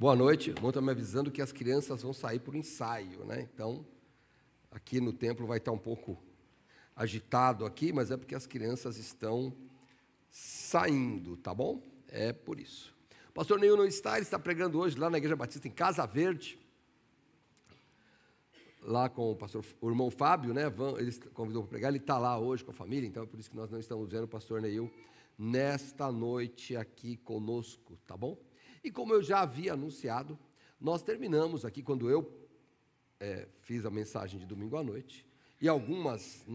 Boa noite. O irmão está me avisando que as crianças vão sair para o ensaio, né? Então, aqui no templo vai estar um pouco agitado aqui, mas é porque as crianças estão saindo, tá bom? É por isso. O pastor Neil não está, ele está pregando hoje lá na Igreja Batista em Casa Verde, lá com o irmão Fábio, né? Ele convidou para pregar, ele está lá hoje com a família, então é por isso que nós não estamos vendo o pastor Neil nesta noite aqui conosco, tá bom? E como eu já havia anunciado, nós terminamos aqui, quando eu fiz a mensagem de domingo à noite, e algumas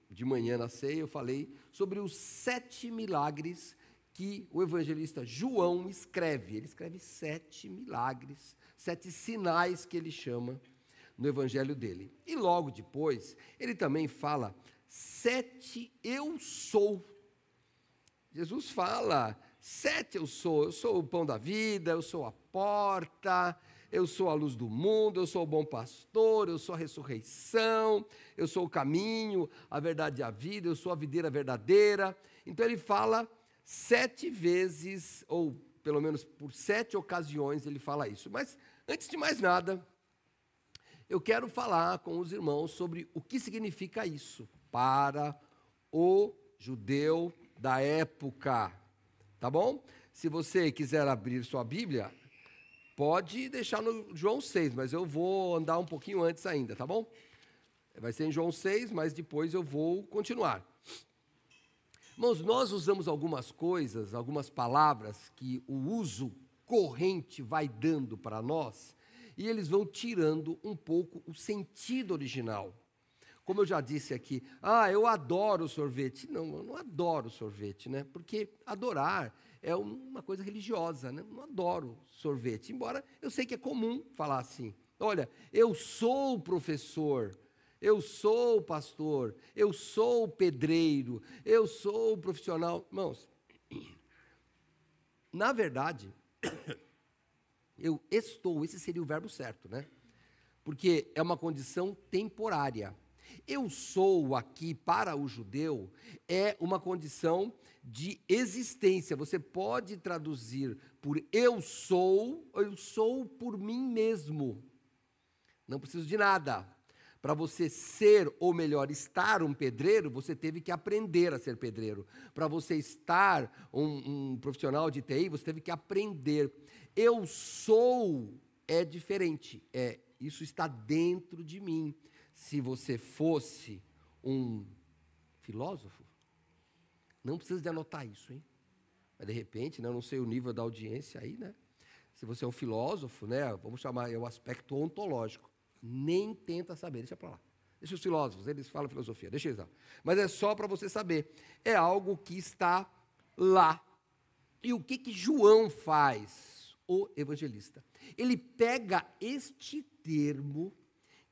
de manhã na ceia, eu falei sobre os 7 milagres que o evangelista João escreve. Ele escreve 7 milagres, 7 sinais que ele chama no evangelho dele. E logo depois, ele também fala 7 eu sou. Jesus fala 7 eu sou o pão da vida, eu sou a porta, eu sou a luz do mundo, eu sou o bom pastor, eu sou a ressurreição, eu sou o caminho, a verdade e a vida, eu sou a videira verdadeira. Então ele fala 7 vezes, ou pelo menos por 7 ocasiões ele fala isso. Mas antes de mais nada, eu quero falar com os irmãos sobre o que significa isso para o judeu da época. Tá bom? Se você quiser abrir sua Bíblia, pode deixar no João 6, mas eu vou andar um pouquinho antes ainda, tá bom? Vai ser em João 6, mas depois eu vou continuar. Irmãos, nós usamos algumas coisas, algumas palavras que o uso corrente vai dando para nós, e eles vão tirando um pouco o sentido original. Como eu já disse aqui, eu adoro sorvete. Não, eu não adoro sorvete, né? Porque adorar é uma coisa religiosa, né? Eu não adoro sorvete, embora eu sei que é comum falar assim. Olha, eu sou professor, eu sou pastor, eu sou pedreiro, eu sou profissional. Irmãos, na verdade, eu estou, esse seria o verbo certo, né? Porque é uma condição temporária. Eu sou aqui para o judeu é uma condição de existência. Você pode traduzir por eu sou por mim mesmo. Não preciso de nada. Para você ser, ou melhor, estar um pedreiro, você teve que aprender a ser pedreiro. Para você estar um profissional de TI, você teve que aprender. Eu sou é diferente. Isso está dentro de mim. Se você fosse um filósofo, não precisa de anotar isso, hein? Mas de repente, né, eu não sei o nível da audiência aí, né? Se você é um filósofo, né, vamos chamar o aspecto ontológico, nem tenta saber, deixa para lá. Deixa os filósofos, eles falam filosofia, deixa eles lá. Mas é só para você saber, é algo que está lá. E o que João faz, o evangelista? Ele pega este termo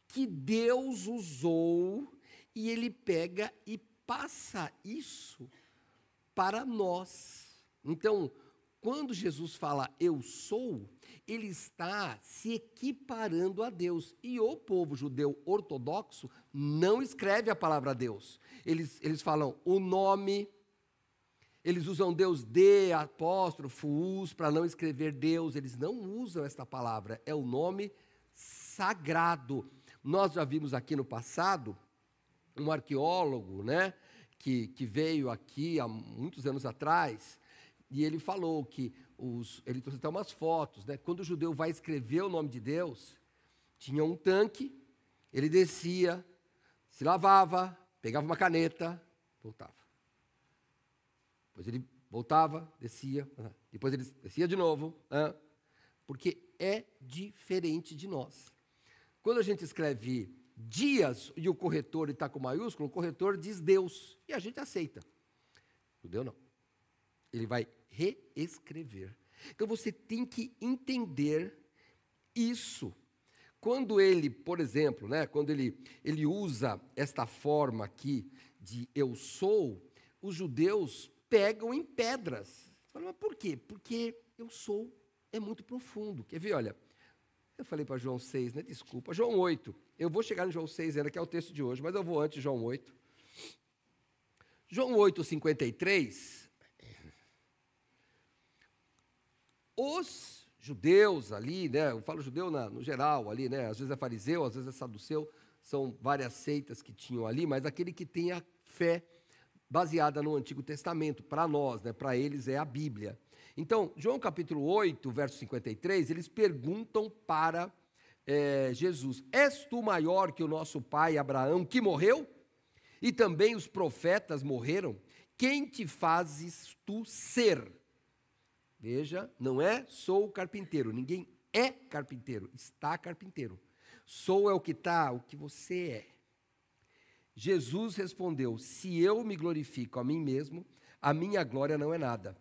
que Deus usou, e ele pega e passa isso para nós. Então, quando Jesus fala eu sou, ele está se equiparando a Deus. E o povo judeu ortodoxo não escreve a palavra Deus. Eles falam o nome, eles usam Deus de apóstrofo, us, para não escrever Deus. Eles não usam esta palavra, é o nome sagrado. Nós já vimos aqui no passado um arqueólogo, né, que veio aqui há muitos anos atrás, e ele falou que, ele trouxe até umas fotos, né, quando o judeu vai escrever o nome de Deus, tinha um tanque, ele descia, se lavava, pegava uma caneta, voltava. Depois ele voltava, descia, depois ele descia de novo, porque é diferente de nós. Quando a gente escreve dias e o corretor está com maiúsculo, o corretor diz Deus, e a gente aceita. O judeu não. Ele vai reescrever. Então você tem que entender isso. Quando ele, por exemplo, né, quando ele usa esta forma aqui de eu sou, os judeus pegam em pedras. Você fala, mas por quê? Porque eu sou é muito profundo. Quer ver, olha... Eu falei para João 6, né? Desculpa. João 8. Eu vou chegar no João 6 ainda, que é o texto de hoje, mas eu vou antes de João 8. João 8, 53. Os judeus ali, né? Eu falo judeu no geral ali, né? Às vezes é fariseu, às vezes é saduceu, são várias seitas que tinham ali, mas aquele que tem a fé baseada no Antigo Testamento, para nós, né? Para eles é a Bíblia. Então, João capítulo 8, verso 53, eles perguntam para Jesus: és tu maior que o nosso pai Abraão, que morreu? E também os profetas morreram? Quem te fazes tu ser? Veja, não é sou carpinteiro, ninguém é carpinteiro, está carpinteiro. Sou é o que está, o que você é. Jesus respondeu: se eu me glorifico a mim mesmo, a minha glória não é nada.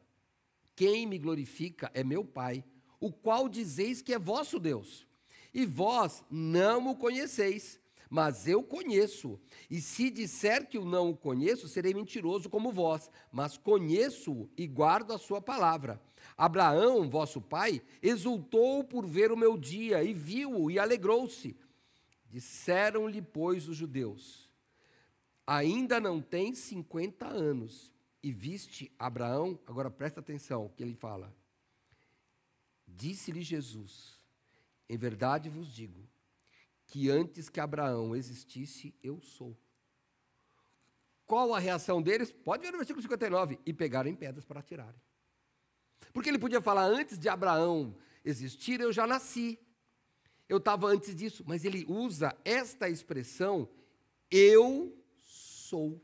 Quem me glorifica é meu Pai, o qual dizeis que é vosso Deus. E vós não o conheceis, mas eu conheço. E se disser que eu não o conheço, serei mentiroso como vós, mas conheço-o e guardo a sua palavra. Abraão, vosso pai, exultou por ver o meu dia, e viu-o e alegrou-se. Disseram-lhe, pois, os judeus: ainda não tens 50 anos, e viste Abraão? Agora presta atenção o que ele fala. Disse-lhe Jesus: em verdade vos digo, que antes que Abraão existisse, eu sou. Qual a reação deles? Pode ver no versículo 59. E pegaram em pedras para atirarem. Porque ele podia falar: antes de Abraão existir, eu já nasci. Eu estava antes disso. Mas ele usa esta expressão, eu sou.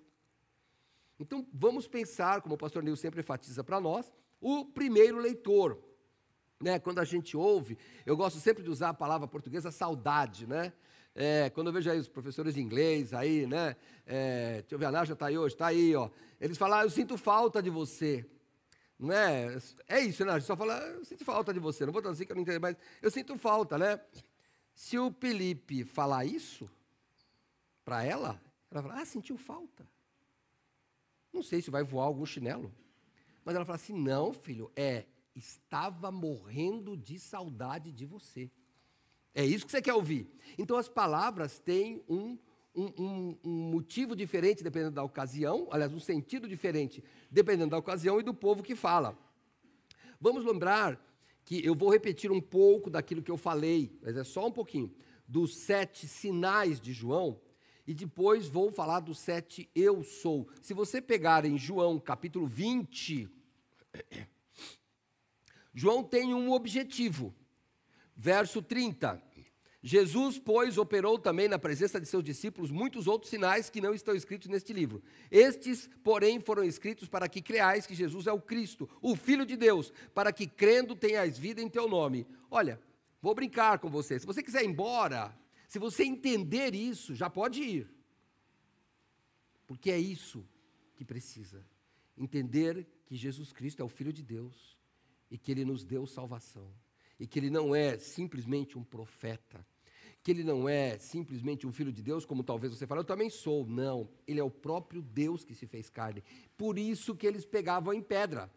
Então, vamos pensar, como o pastor Nil sempre enfatiza para nós, o primeiro leitor. Né? Quando a gente ouve, eu gosto sempre de usar a palavra portuguesa saudade, né? Quando eu vejo aí os professores de inglês, aí, né? Deixa eu ver, a Nádia está aí hoje, está aí, ó. Eles falam: eu sinto falta de você. Não é? É isso, né? A gente só fala: eu sinto falta de você. Não vou traduzir que eu não entendo, mas eu sinto falta, né? Se o Felipe falar isso para ela fala: sentiu falta. Não sei se vai voar algum chinelo. Mas ela fala assim: não, filho, estava morrendo de saudade de você. É isso que você quer ouvir. Então, as palavras têm um motivo diferente dependendo da ocasião, aliás, um sentido diferente dependendo da ocasião e do povo que fala. Vamos lembrar que eu vou repetir um pouco daquilo que eu falei, mas é só um pouquinho, dos 7 sinais de João, e depois vou falar dos 7 eu sou. Se você pegar em João capítulo 20, João tem um objetivo. Verso 30. Jesus, pois, operou também na presença de seus discípulos muitos outros sinais que não estão escritos neste livro. Estes, porém, foram escritos para que creais que Jesus é o Cristo, o Filho de Deus, para que crendo tenhais vida em teu nome. Olha, vou brincar com você. Se você quiser ir embora, se você entender isso, já pode ir. Porque é isso que precisa. Entender que Jesus Cristo é o Filho de Deus e que Ele nos deu salvação. E que Ele não é simplesmente um profeta, que Ele não é simplesmente um filho de Deus, como talvez você fale: eu também sou. Não, Ele é o próprio Deus que se fez carne. Por isso que eles pegavam em pedra,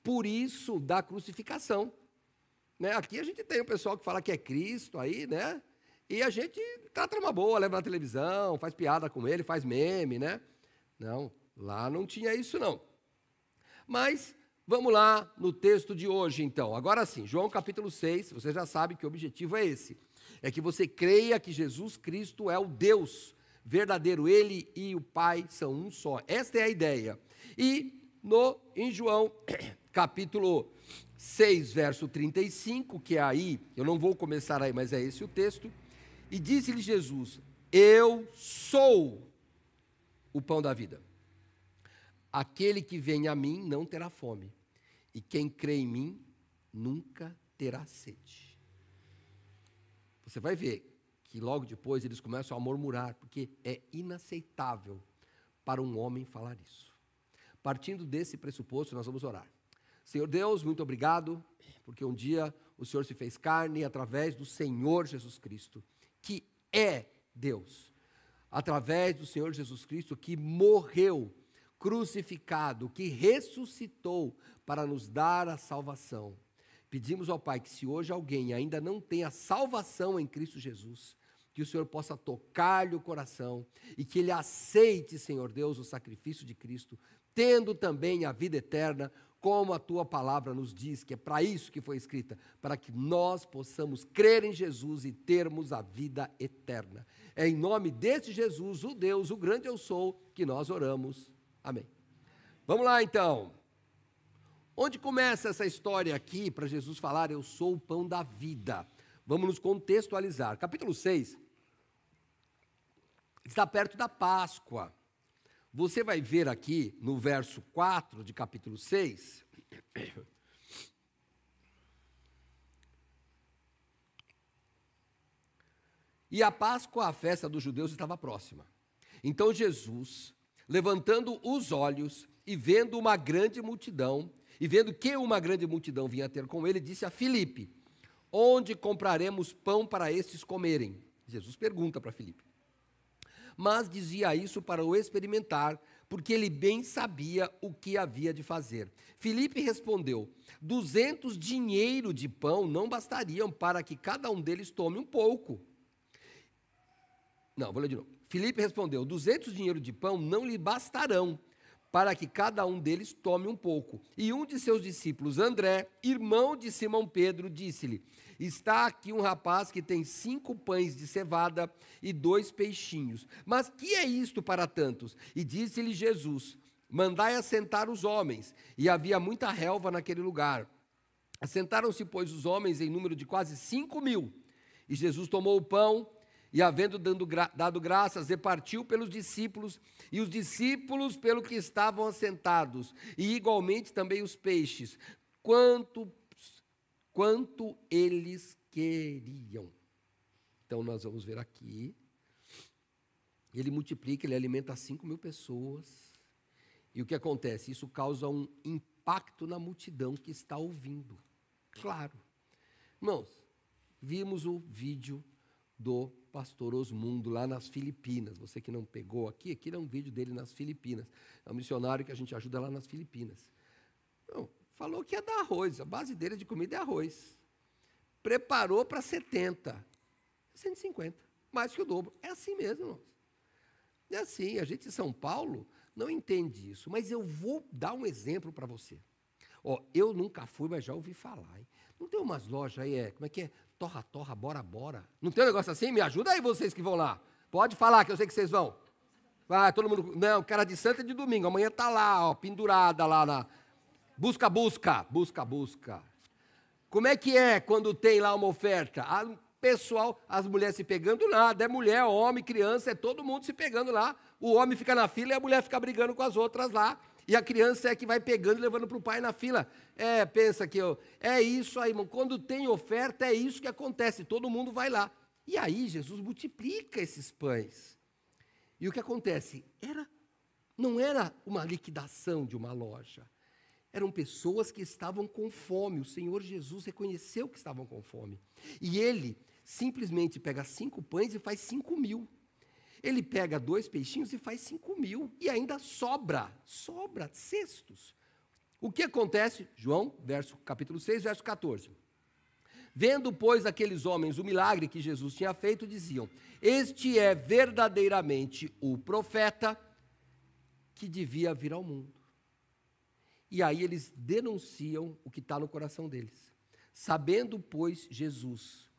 por isso da crucificação. Né? Aqui a gente tem o pessoal que fala que é Cristo aí, né? E a gente trata uma boa, leva na televisão, faz piada com ele, faz meme, né? Não, lá não tinha isso não. Mas vamos lá no texto de hoje, então. Agora sim, João capítulo 6, você já sabe que o objetivo é esse. É que você creia que Jesus Cristo é o Deus verdadeiro. Ele e o Pai são um só. Esta é a ideia. E em João capítulo 6, verso 35, que é aí, eu não vou começar aí, mas é esse o texto. E disse-lhe Jesus: eu sou o pão da vida. Aquele que vem a mim não terá fome. E quem crê em mim nunca terá sede. Você vai ver que logo depois eles começam a murmurar, porque é inaceitável para um homem falar isso. Partindo desse pressuposto, nós vamos orar. Senhor Deus, muito obrigado, porque um dia o Senhor se fez carne através do Senhor Jesus Cristo, que é Deus. Através do Senhor Jesus Cristo, que morreu, crucificado, que ressuscitou para nos dar a salvação. Pedimos ao Pai que, se hoje alguém ainda não tem a salvação em Cristo Jesus, que o Senhor possa tocar-lhe o coração e que ele aceite, Senhor Deus, o sacrifício de Cristo tendo também a vida eterna, como a tua palavra nos diz, que é para isso que foi escrita, para que nós possamos crer em Jesus e termos a vida eterna. É em nome desse Jesus, o Deus, o grande eu sou, que nós oramos. Amém. Vamos lá então. Onde começa essa história aqui, para Jesus falar, eu sou o pão da vida? Vamos nos contextualizar. Capítulo 6 está perto da Páscoa. Você vai ver aqui no verso 4 de capítulo 6, e a Páscoa, a festa dos judeus, estava próxima. Então Jesus, levantando os olhos e vendo uma grande multidão, e vendo que uma grande multidão vinha ter com ele, disse a Filipe, onde compraremos pão para estes comerem? Jesus pergunta para Filipe. Mas dizia isso para o experimentar, porque ele bem sabia o que havia de fazer. Filipe respondeu, 200 dinheiro de pão não bastariam para que cada um deles tome um pouco. Não, vou ler de novo. Filipe respondeu, 200 dinheiro de pão não lhe bastarão, para que cada um deles tome um pouco. E um de seus discípulos, André, irmão de Simão Pedro, disse-lhe, está aqui um rapaz que tem 5 pães de cevada e 2 peixinhos. Mas que é isto para tantos? E disse-lhe Jesus, mandai assentar os homens. E havia muita relva naquele lugar. Assentaram-se, pois, os homens em número de quase 5.000. E Jesus tomou o pão, e havendo dado graças, repartiu pelos discípulos, e os discípulos pelo que estavam assentados, e igualmente também os peixes, quanto eles queriam. Então nós vamos ver aqui, ele multiplica, ele alimenta 5.000 pessoas, e o que acontece? Isso causa um impacto na multidão que está ouvindo, claro. Irmãos, vimos o vídeo do pastor Osmundo, lá nas Filipinas. Você que não pegou aqui é um vídeo dele nas Filipinas. É um missionário que a gente ajuda lá nas Filipinas. Não, falou que ia dar arroz, a base dele de comida é arroz. Preparou para 70, 150, mais que o dobro. É assim mesmo, irmãos. É assim, a gente em São Paulo não entende isso, mas eu vou dar um exemplo para você. Eu nunca fui, mas já ouvi falar. Hein? Não tem umas lojas aí, como é que é? Torra, torra, bora, bora. Não tem um negócio assim? Me ajuda aí vocês que vão lá. Pode falar, que eu sei que vocês vão. Vai, todo mundo. Não, cara de santa é de domingo. Amanhã está lá, pendurada lá na. Busca. Como é que é quando tem lá uma oferta? Pessoal, as mulheres se pegando nada. É mulher, homem, criança, é todo mundo se pegando lá. O homem fica na fila e a mulher fica brigando com as outras lá. E a criança é que vai pegando e levando para o pai na fila. Pensa que é isso aí, irmão. Quando tem oferta, é isso que acontece. Todo mundo vai lá. E aí, Jesus multiplica esses pães. E o que acontece? Não era uma liquidação de uma loja. Eram pessoas que estavam com fome. O Senhor Jesus reconheceu que estavam com fome. E ele simplesmente pega 5 pães e faz 5.000. Ele pega 2 peixinhos e faz 5.000. E ainda sobra cestos. O que acontece? João, capítulo 6, verso 14. Vendo, pois, aqueles homens o milagre que Jesus tinha feito, diziam, este é verdadeiramente o profeta que devia vir ao mundo. E aí eles denunciam o que está no coração deles. Sabendo, pois, Jesus,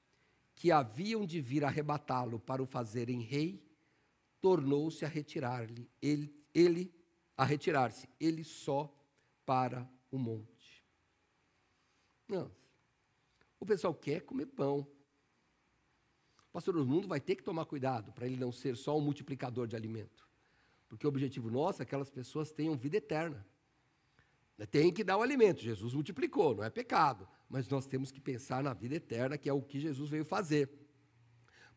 que haviam de vir arrebatá-lo para o fazerem rei, tornou-se a retirar-lhe, a retirar-se, ele só para o monte. Não, o pessoal quer comer pão. O pastor Osmundo vai ter que tomar cuidado para ele não ser só um multiplicador de alimento. Porque o objetivo nosso é que aquelas pessoas tenham vida eterna. Tem que dar o alimento, Jesus multiplicou, não é pecado. Mas nós temos que pensar na vida eterna, que é o que Jesus veio fazer.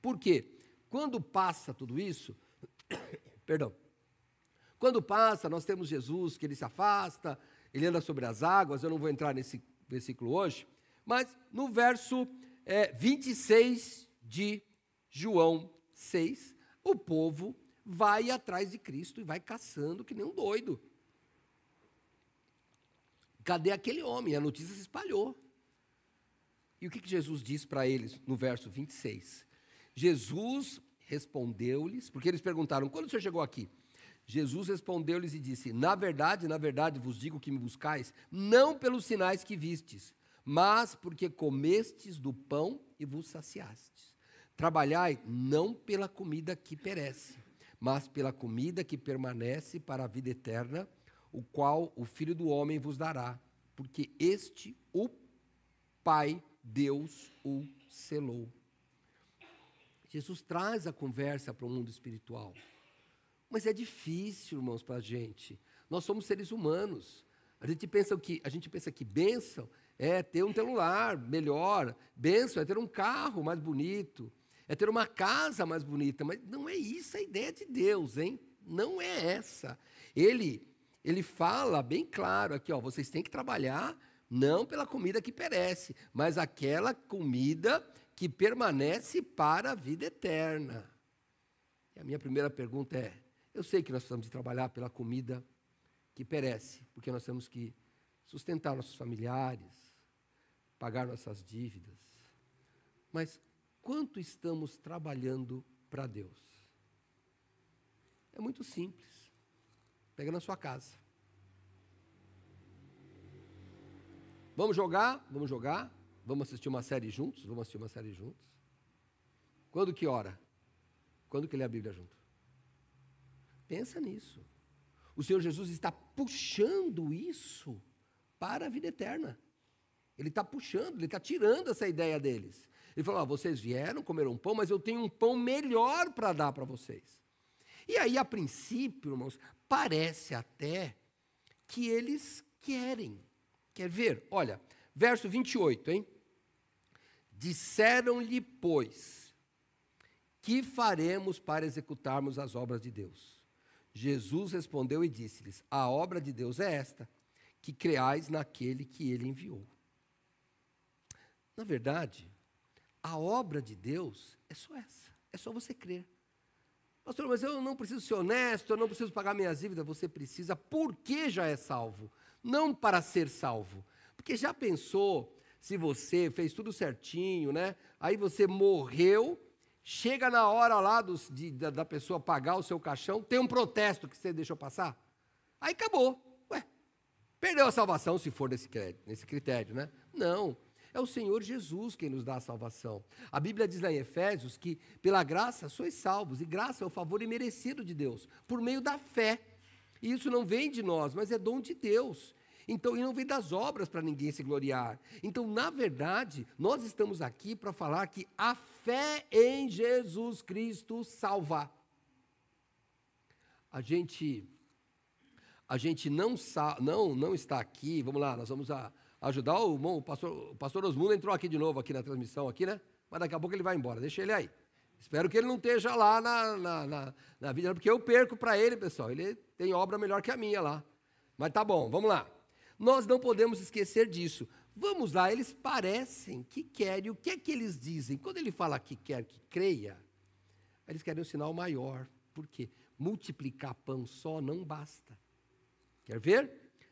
Por quê? Quando passa tudo isso, quando passa, nós temos Jesus, que ele se afasta, ele anda sobre as águas, eu não vou entrar nesse versículo hoje, mas no verso 26 de João 6, o povo vai atrás de Cristo e vai caçando que nem um doido. Cadê aquele homem? A notícia se espalhou. E o que Jesus diz para eles no verso 26? Jesus respondeu-lhes, porque eles perguntaram, quando o senhor chegou aqui? Jesus respondeu-lhes e disse: na verdade vos digo que me buscais, não pelos sinais que vistes, mas porque comestes do pão e vos saciastes. Trabalhai não pela comida que perece, mas pela comida que permanece para a vida eterna, o qual o Filho do Homem vos dará, porque este o Pai, Deus, o selou. Jesus traz a conversa para o mundo espiritual. Mas é difícil, irmãos, para a gente. Nós somos seres humanos. A gente pensa que bênção é ter um celular melhor, bênção é ter um carro mais bonito, é ter uma casa mais bonita, mas não é isso a ideia de Deus, hein? Não é essa. Ele fala bem claro aqui, ó, vocês têm que trabalhar não pela comida que perece, mas aquela comida que permanece para a vida eterna. E a minha primeira pergunta é, eu sei que nós precisamos de trabalhar pela comida que perece, porque nós temos que sustentar nossos familiares, pagar nossas dívidas, mas quanto estamos trabalhando para Deus? É muito simples. Pega na sua casa. Vamos jogar? Vamos jogar. Vamos assistir uma série juntos? Vamos assistir uma série juntos. Quando que ora? Quando que lê a Bíblia junto? Pensa nisso. O Senhor Jesus está puxando isso para a vida eterna. Ele está puxando, ele está tirando essa ideia deles. Ele falou, vocês vieram, comeram pão, mas eu tenho um pão melhor para dar para vocês. E aí, a princípio, irmãos, parece até que eles querem. Quer ver? Olha, verso 28, hein? Disseram-lhe, pois, que faremos para executarmos as obras de Deus? Jesus respondeu e disse-lhes, a obra de Deus é esta, que creais naquele que ele enviou. Na verdade, a obra de Deus é só essa, é só você crer. Pastor, mas eu não preciso ser honesto, eu não preciso pagar minhas dívidas. Você precisa porque já é salvo, não para ser salvo. Porque já pensou se você fez tudo certinho, né? Aí você morreu, chega na hora lá da pessoa pagar o seu caixão, tem um protesto que você deixou passar? Aí acabou. Perdeu a salvação se for nesse critério, né? Não. É o Senhor Jesus quem nos dá a salvação. A Bíblia diz lá em Efésios que, pela graça, sois salvos. E graça é o favor imerecido de Deus, por meio da fé. E isso não vem de nós, mas é dom de Deus. Então, e não vem das obras para ninguém se gloriar. Então, na verdade, nós estamos aqui para falar que a fé em Jesus Cristo salva. A gente não está aqui, vamos lá, nós vamos ajudar o irmão, o pastor Osmundo entrou aqui de novo aqui na transmissão, aqui, né? Mas daqui a pouco ele vai embora, deixa ele aí. Espero que ele não esteja lá na vida, porque eu perco para ele, pessoal. Ele tem obra melhor que a minha lá. Mas tá bom, vamos lá. Nós não podemos esquecer disso. Vamos lá, eles parecem que querem. O que é que eles dizem? Quando ele fala que quer que creia, eles querem um sinal maior. Por quê? Multiplicar pão só não basta. Quer ver?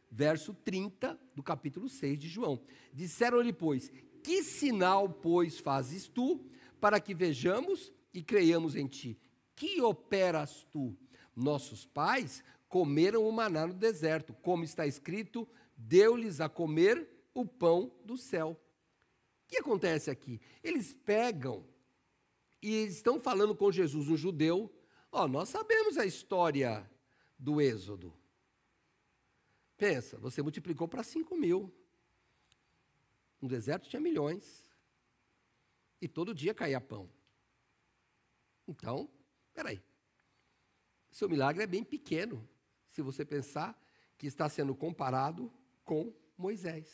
Verso 30 do capítulo 6 de João. Disseram-lhe, pois, que sinal, pois, fazes tu, para que vejamos e creiamos em ti? Que operas tu? Nossos pais comeram o maná no deserto, como está escrito, deu-lhes a comer o pão do céu. O que acontece aqui? Eles pegam e estão falando com Jesus, um judeu. Nós sabemos a história do Êxodo. Pensa, você multiplicou para 5.000. No deserto tinha milhões. E todo dia caía pão. Então, peraí. Seu milagre é bem pequeno, se você pensar que está sendo comparado com Moisés.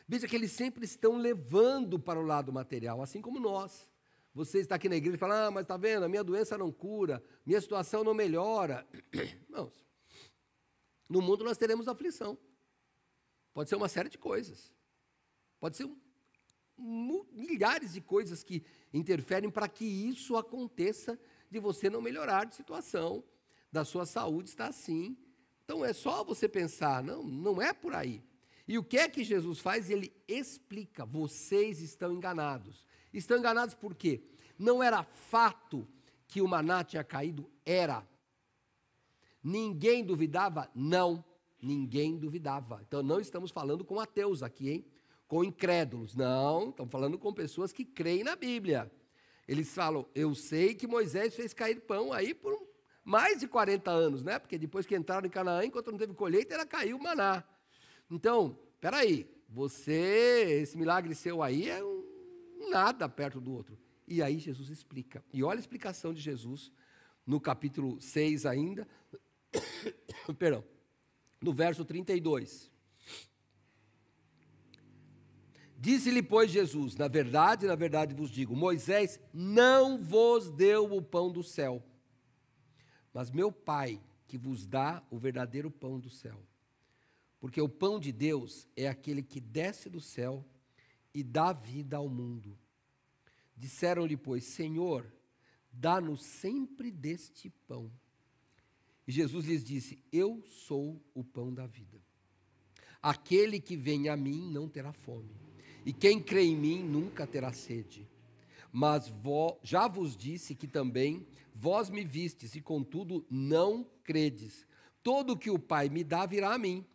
Veja que eles sempre estão levando para o lado material, assim como nós. Você está aqui na igreja e fala, mas está vendo, a minha doença não cura, minha situação não melhora. Irmãos, no mundo nós teremos aflição. Pode ser uma série de coisas. Pode ser milhares de coisas que interferem para que isso aconteça, de você não melhorar de situação, da sua saúde está assim. Então é só você pensar, não é por aí. E o que é que Jesus faz? Ele explica, vocês estão enganados. Estão enganados por quê? Não era fato que o maná tinha caído, era. Ninguém duvidava? Não, ninguém duvidava. Então não estamos falando com ateus aqui, hein? Com incrédulos. Não, estamos falando com pessoas que creem na Bíblia. Eles falam, eu sei que Moisés fez cair pão aí por mais de 40 anos, né? Porque depois que entraram em Canaã, enquanto não teve colheita, era caiu o maná. Então, peraí, esse milagre seu aí é nada perto do outro. E aí Jesus explica. E olha a explicação de Jesus no capítulo 6 ainda, perdão, no verso 32. Disse-lhe, pois, Jesus, na verdade vos digo, Moisés não vos deu o pão do céu, mas meu Pai que vos dá o verdadeiro pão do céu. Porque o pão de Deus é aquele que desce do céu e dá vida ao mundo. Disseram-lhe, pois, Senhor, dá-nos sempre deste pão. E Jesus lhes disse, eu sou o pão da vida. Aquele que vem a mim não terá fome, e quem crê em mim nunca terá sede. Mas já vos disse que também vós me vistes, e contudo não credes. Todo o que o Pai me dá virá a mim,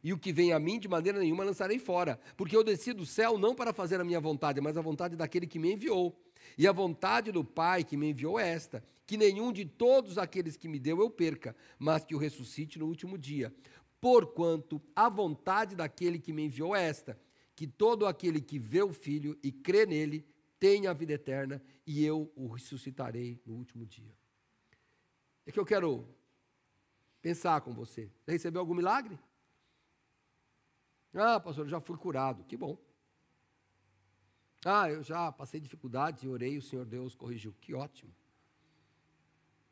e o que vem a mim de maneira nenhuma lançarei fora, porque eu desci do céu não para fazer a minha vontade, mas a vontade daquele que me enviou. E a vontade do Pai que me enviou é esta, que nenhum de todos aqueles que me deu eu perca, mas que o ressuscite no último dia. Porquanto a vontade daquele que me enviou é esta, que todo aquele que vê o Filho e crê nele tenha a vida eterna, e eu o ressuscitarei no último dia. É que eu quero pensar com você. Você recebeu algum milagre? Ah, pastor, eu já fui curado. Que bom. Ah, eu já passei dificuldades e orei, o Senhor Deus corrigiu. Que ótimo.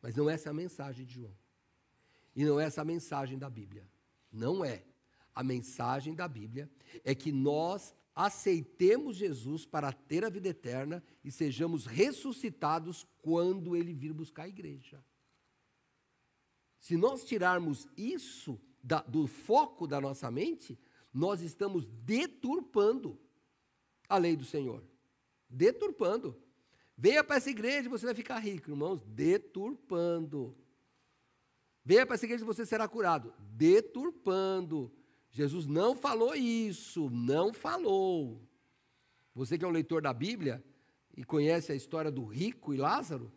Mas não é essa a mensagem de João. E não é essa a mensagem da Bíblia. Não é. A mensagem da Bíblia é que nós aceitemos Jesus para ter a vida eterna e sejamos ressuscitados quando Ele vir buscar a igreja. Se nós tirarmos isso do foco da nossa mente, nós estamos deturpando a lei do Senhor. Deturpando. Venha para essa igreja e você vai ficar rico, irmãos. Deturpando. Venha para essa igreja e você será curado. Deturpando. Jesus não falou isso, não falou. Você que é um leitor da Bíblia e conhece a história do rico e Lázaro,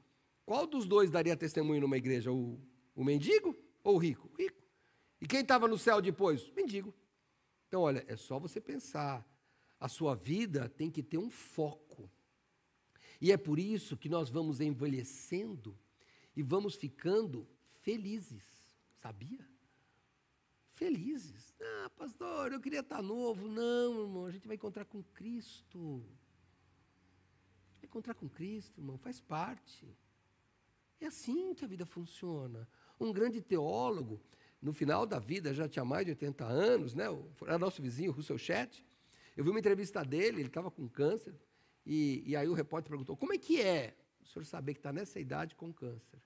qual dos dois daria testemunho numa igreja? O mendigo ou o rico? O rico. E quem estava no céu depois? O mendigo. Então, olha, é só você pensar. A sua vida tem que ter um foco. E é por isso que nós vamos envelhecendo e vamos ficando felizes. Sabia? Felizes. Ah, pastor, eu queria estar novo. Não, irmão, a gente vai encontrar com Cristo. Vai encontrar com Cristo, irmão, faz parte. É assim que a vida funciona. Um grande teólogo, no final da vida, já tinha mais de 80 anos, né? Era nosso vizinho, Russell Chet. Eu vi uma entrevista dele, ele estava com câncer, e aí o repórter perguntou, como é que é o senhor saber que está nessa idade com câncer?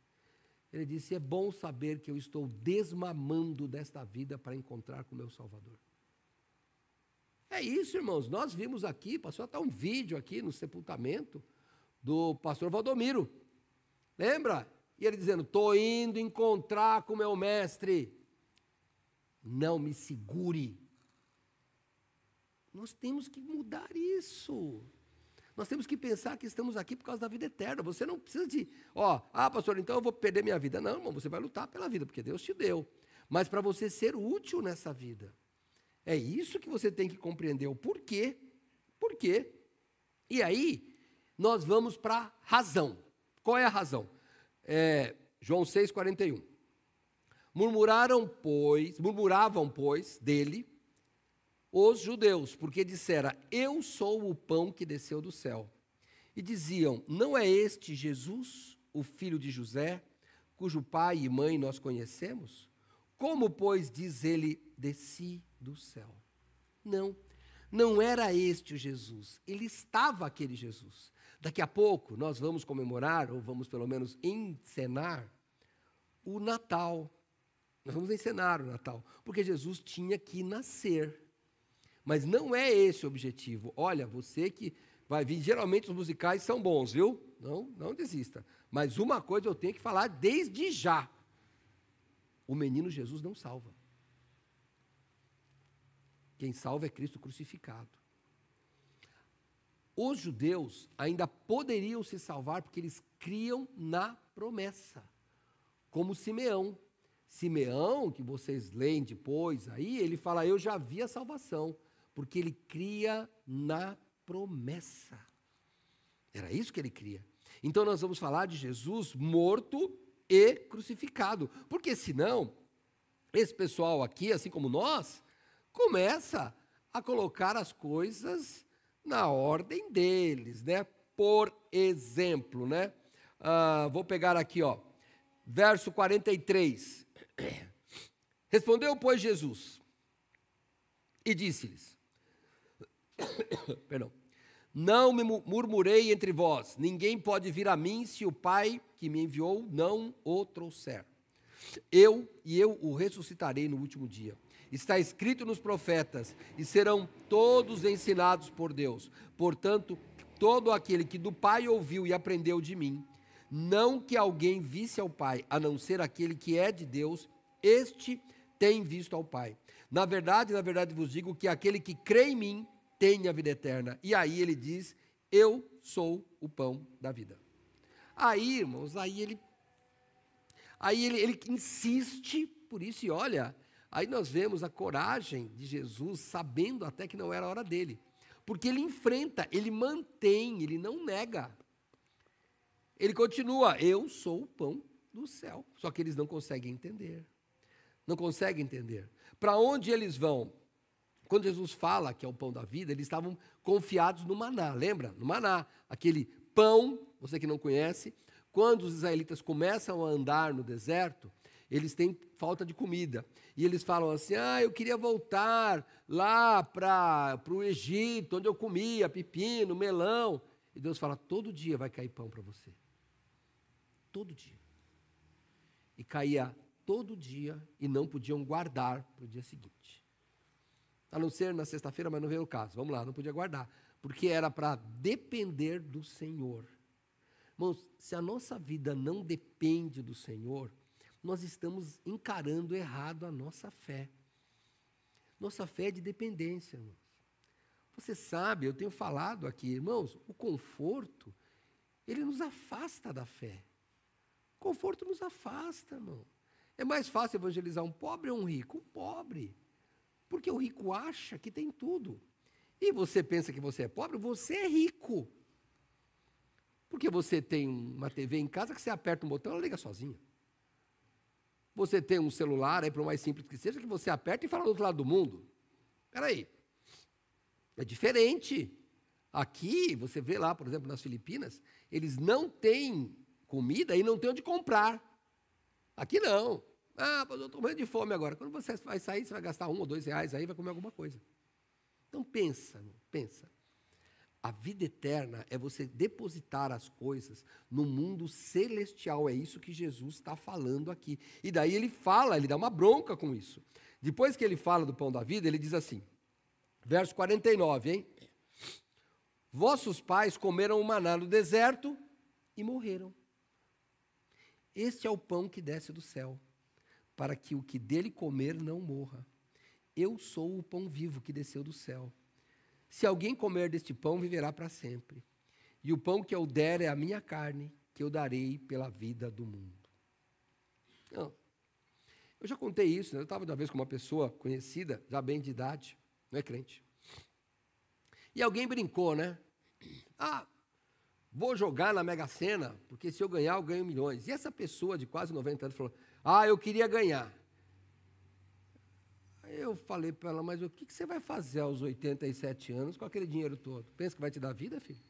Ele disse, é bom saber que eu estou desmamando desta vida para encontrar com o meu Salvador. É isso, irmãos, nós vimos aqui, passou até um vídeo aqui no sepultamento do pastor Valdomiro. Lembra? E ele dizendo, estou indo encontrar com o meu mestre. Não me segure. Nós temos que mudar isso. Nós temos que pensar que estamos aqui por causa da vida eterna. Você não precisa de, pastor, então eu vou perder minha vida. Não, irmão, você vai lutar pela vida, porque Deus te deu. Mas para você ser útil nessa vida. É isso que você tem que compreender, o porquê. Por quê? E aí, nós vamos para a razão. Qual é a razão? João 6,41. Murmuravam, pois, dele os judeus, porque dissera, eu sou o pão que desceu do céu. E diziam, não é este Jesus, o filho de José, cujo pai e mãe nós conhecemos? Como, pois, diz ele, desci do céu? Não era este o Jesus, ele estava aquele Jesus. Daqui a pouco nós vamos comemorar, ou vamos pelo menos encenar, o Natal. Nós vamos encenar o Natal, porque Jesus tinha que nascer. Mas não é esse o objetivo. Olha, você que vai vir, geralmente os musicais são bons, viu? Não desista. Mas uma coisa eu tenho que falar desde já. o menino Jesus não salva. Quem salva é Cristo crucificado. Os judeus ainda poderiam se salvar porque eles criam na promessa, como Simeão. Simeão, que vocês leem depois, aí ele fala, eu já vi a salvação, porque ele cria na promessa. Era isso que ele cria. Então nós vamos falar de Jesus morto e crucificado, porque senão, esse pessoal aqui, assim como nós, começa a colocar as coisas na ordem deles, né? Por exemplo, né? Vou pegar aqui, ó, verso 43. Respondeu, pois, Jesus, e disse-lhes, perdão, não me murmurei entre vós, ninguém pode vir a mim se o Pai que me enviou não o trouxer. Eu o ressuscitarei no último dia. Está escrito nos profetas, e serão todos ensinados por Deus. Portanto, todo aquele que do Pai ouviu e aprendeu de mim, não que alguém visse ao Pai, a não ser aquele que é de Deus, este tem visto ao Pai. Na verdade vos digo que aquele que crê em mim tem a vida eterna. E aí ele diz, eu sou o pão da vida. Aí, irmãos, ele insiste por isso, e olha, aí nós vemos a coragem de Jesus, sabendo até que não era a hora dele. Porque ele enfrenta, ele mantém, ele não nega. Ele continua, eu sou o pão do céu. Só que eles não conseguem entender. Não conseguem entender. Para onde eles vão? Quando Jesus fala que é o pão da vida, eles estavam confiados no maná, lembra? No maná, aquele pão, você que não conhece, quando os israelitas começam a andar no deserto, eles têm falta de comida. E eles falam assim, eu queria voltar lá para o Egito, onde eu comia pepino, melão. E Deus fala, todo dia vai cair pão para você. Todo dia. E caía todo dia e não podiam guardar para o dia seguinte. A não ser na sexta-feira, mas não veio o caso. Vamos lá, não podia guardar. Porque era para depender do Senhor. Irmãos, se a nossa vida não depende do Senhor, nós estamos encarando errado a nossa fé. Nossa fé é de dependência, irmãos. Você sabe, eu tenho falado aqui, irmãos, o conforto, ele nos afasta da fé. O conforto nos afasta, irmão. É mais fácil evangelizar um pobre ou um rico? Um pobre. Porque o rico acha que tem tudo. E você pensa que você é pobre? Você é rico. Porque você tem uma TV em casa que você aperta um botão e ela liga sozinha. Você tem um celular, aí por mais simples que seja, que você aperta e fala do outro lado do mundo. Espera aí. É diferente. Aqui, você vê lá, por exemplo, nas Filipinas, eles não têm comida e não têm onde comprar. Aqui não. Mas eu estou morrendo de fome agora. Quando você vai sair, você vai gastar R$1 ou R$2 aí, vai comer alguma coisa. Então pensa. A vida eterna é você depositar as coisas no mundo celestial. É isso que Jesus está falando aqui. E daí ele dá uma bronca com isso. Depois que ele fala do pão da vida, ele diz assim, verso 49, hein? Vossos pais comeram o maná no deserto e morreram. Este é o pão que desce do céu, para que o que dele comer não morra. Eu sou o pão vivo que desceu do céu. Se alguém comer deste pão, viverá para sempre. E o pão que eu der é a minha carne, que eu darei pela vida do mundo. Não. Eu já contei isso, né? Eu estava uma vez com uma pessoa conhecida, já bem de idade, não é crente. E alguém brincou, né? Vou jogar na Mega Sena, porque se eu ganhar, eu ganho milhões. E essa pessoa de quase 90 anos falou, eu queria ganhar. Aí eu falei para ela, mas o que você vai fazer aos 87 anos com aquele dinheiro todo? Pensa que vai te dar vida, filho?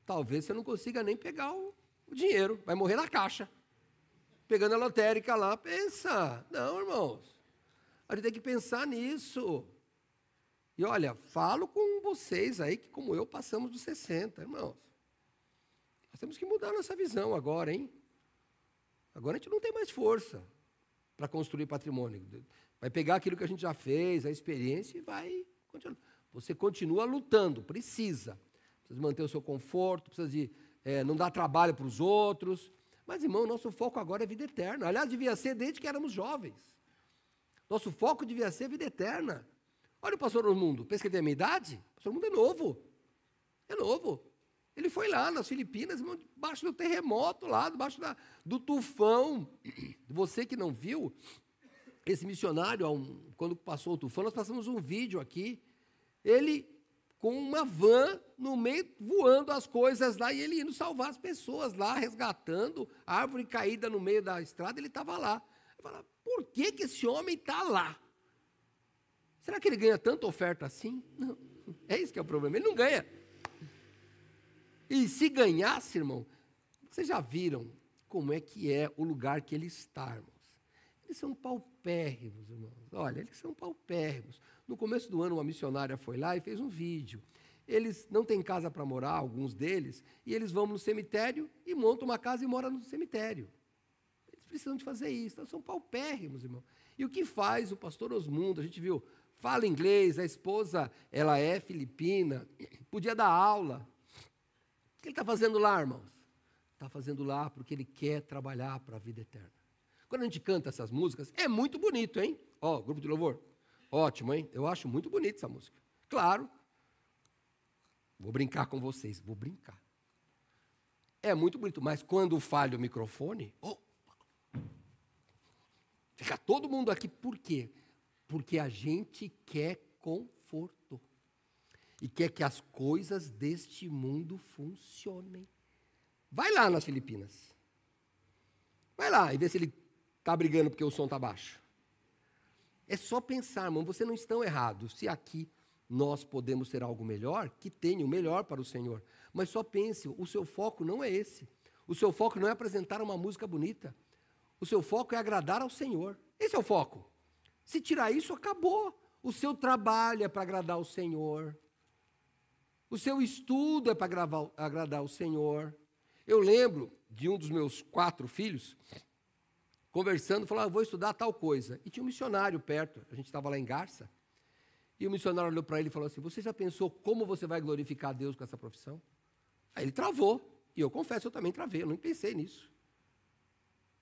Talvez você não consiga nem pegar o dinheiro, vai morrer na caixa. Pegando a lotérica lá, pensa. Não, irmãos, a gente tem que pensar nisso. E olha, falo com vocês aí que, como eu, passamos dos 60, irmãos. Nós temos que mudar nossa visão agora, hein? Agora a gente não tem mais força para construir patrimônio. Vai pegar aquilo que a gente já fez, a experiência, e vai continuar. Você continua lutando, precisa manter o seu conforto, precisa de não dar trabalho para os outros, Mas, irmão, nosso foco agora é vida eterna. Aliás, devia ser desde que éramos jovens. Nosso foco devia ser vida eterna. Olha o pastor Osmundo, pensa que ele tem a minha idade? O pastor Osmundo é novo. É novo. Ele foi lá nas Filipinas, debaixo do terremoto lá, debaixo do tufão. Você que não viu, esse missionário, quando passou o tufão, nós passamos um vídeo aqui, ele com uma van no meio, voando as coisas lá, e ele indo salvar as pessoas lá, resgatando, a árvore caída no meio da estrada, ele estava lá. Eu falava, por que esse homem está lá? Será que ele ganha tanta oferta assim? Não, é isso que é o problema, ele não ganha. E se ganhasse, irmão, vocês já viram como é que é o lugar que ele está, irmãos? Eles são paupérrimos, irmãos. Olha, eles são paupérrimos. No começo do ano, uma missionária foi lá e fez um vídeo. Eles não têm casa para morar, alguns deles, e eles vão no cemitério e montam uma casa e moram no cemitério. Eles precisam de fazer isso. Então, são paupérrimos, irmão. E o que faz o pastor Osmundo? A gente viu, fala inglês, a esposa, ela é filipina, podia dar aula. O que ele está fazendo lá, irmãos? Está fazendo lá porque ele quer trabalhar para a vida eterna. Quando a gente canta essas músicas, é muito bonito, hein? Ó, grupo de louvor, ótimo, hein? Eu acho muito bonita essa música. Claro, vou brincar com vocês, vou brincar. É muito bonito, mas quando falha o microfone, fica todo mundo aqui, por quê? Porque a gente quer conforto. E quer que as coisas deste mundo funcionem. Vai lá nas Filipinas. Vai lá e vê se ele está brigando porque o som está baixo. É só pensar, irmão, vocês não estão errados. Se aqui nós podemos ter algo melhor, que tenha o melhor para o Senhor. Mas só pense, o seu foco não é esse. O seu foco não é apresentar uma música bonita. O seu foco é agradar ao Senhor. Esse é o foco. Se tirar isso, acabou. O seu trabalho é para agradar ao Senhor. O seu estudo é para agradar ao Senhor. Eu lembro de um dos meus 4 filhos, conversando, falou, vou estudar tal coisa. E tinha um missionário perto, a gente estava lá em Garça, e o missionário olhou para ele e falou assim, você já pensou como você vai glorificar a Deus com essa profissão? Aí ele travou, e eu confesso, eu também travei, eu nem pensei nisso.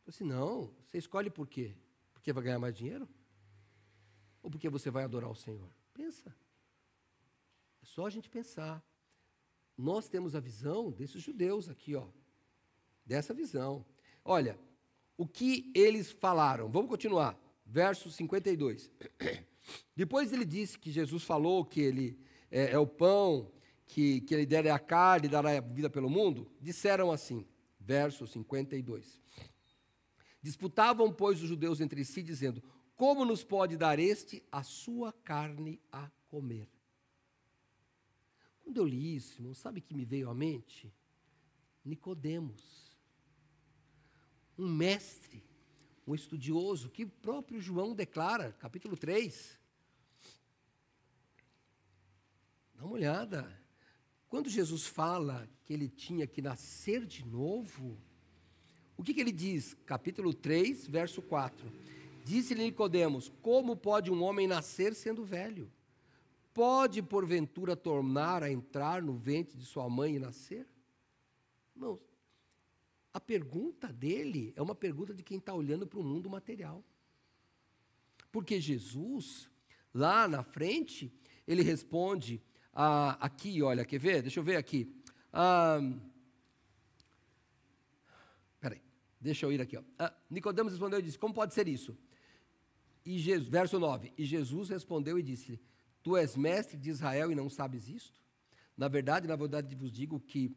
Eu falei assim, não, você escolhe por quê? Porque vai ganhar mais dinheiro? Ou porque você vai adorar o Senhor? Pensa. É só a gente pensar. Nós temos a visão desses judeus aqui, ó. Dessa visão. Olha, o que eles falaram. Vamos continuar. Verso 52. Depois ele disse que Jesus falou que ele é o pão, que ele der a carne e dará a vida pelo mundo. Disseram assim, verso 52. Disputavam, pois, os judeus entre si, dizendo, como nos pode dar este a sua carne a comer? Quando eu li isso, irmão, sabe o que me veio à mente? Nicodemos. Um mestre, um estudioso, que o próprio João declara, capítulo 3. Dá uma olhada. Quando Jesus fala que ele tinha que nascer de novo, o que ele diz? Capítulo 3, verso 4. Disse-lhe Nicodemos, como pode um homem nascer sendo velho? Pode, porventura, tornar a entrar no ventre de sua mãe e nascer? Irmãos, a pergunta dele é uma pergunta de quem está olhando para o mundo material. Porque Jesus, lá na frente, ele responde, aqui, olha, quer ver? Deixa eu ver aqui. Peraí, deixa eu ir aqui. Nicodemos respondeu e disse, como pode ser isso? E verso 9, e Jesus respondeu e disse, tu és mestre de Israel e não sabes isto? Na verdade vos digo que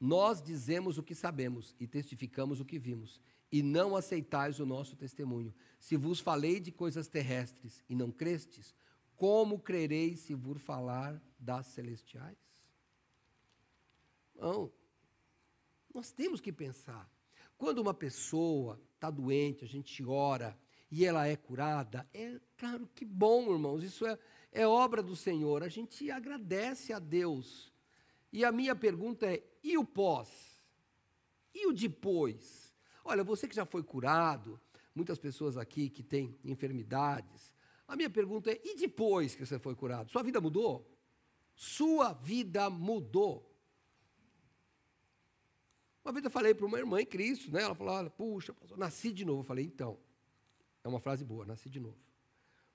nós dizemos o que sabemos e testificamos o que vimos, e não aceitais o nosso testemunho. Se vos falei de coisas terrestres e não crestes, como crereis se vos falar das celestiais? Não, nós temos que pensar. Quando uma pessoa está doente, a gente ora e ela é curada, é claro que bom, irmãos, isso é obra do Senhor, a gente agradece a Deus. E a minha pergunta é, e o pós? E o depois? Olha, você que já foi curado, muitas pessoas aqui que têm enfermidades, a minha pergunta é, e depois que você foi curado? Sua vida mudou? Sua vida mudou? Uma vez eu falei para uma irmã em Cristo, né? Ela falou, olha, puxa, pastor, nasci de novo. Eu falei, então, é uma frase boa, nasci de novo.